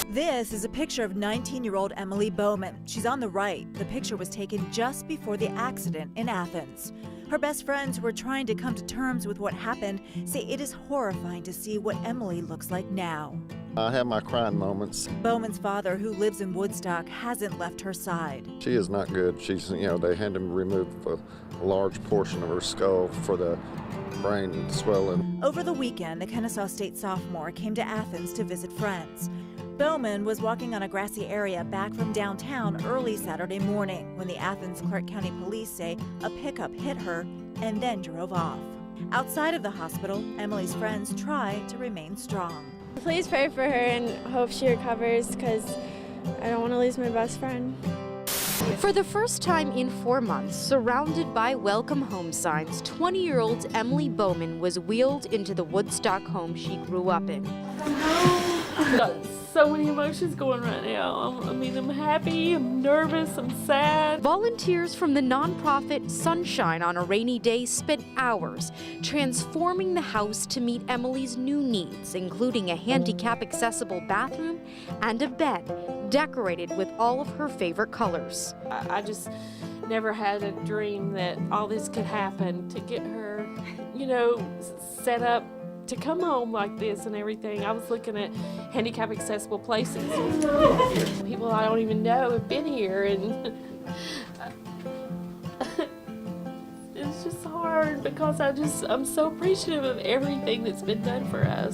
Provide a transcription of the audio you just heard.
This is a picture of 19-year-old Emily Bowman. She's on the right. The picture was taken just before the accident in Athens. Her best friends who are trying to come to terms with what happened say it is horrifying to see what Emily looks like now. I have my crying moments. Bowman's father, who lives in Woodstock, hasn't left her side. She is not good. She's, they had to remove a large portion of her skull for the brain swelling. Over the weekend, the Kennesaw State sophomore came to Athens to visit friends. Bowman was walking on a grassy area back from downtown early Saturday morning when the Athens-Clarke County Police say a pickup hit her and then drove off. Outside of the hospital, Emily's friends try to remain strong. Please pray for her and hope she recovers because I don't want to lose my best friend. For the first time in 4 months, surrounded by welcome home signs, 20-year-old Emily Bowman was wheeled into the Woodstock home she grew up in. I've got so many emotions going right now. I'm happy, I'm nervous, I'm sad. Volunteers from the nonprofit Sunshine on a Rainy Day spent hours transforming the house to meet Emily's new needs, including a handicap-accessible bathroom and a bed decorated with all of her favorite colors. I just never had a dream that all this could happen, to get her, set up to come home like this and everything. I was looking at handicap accessible places. People I don't even know have been here, and it's just hard because I'm so appreciative of everything that's been done for us.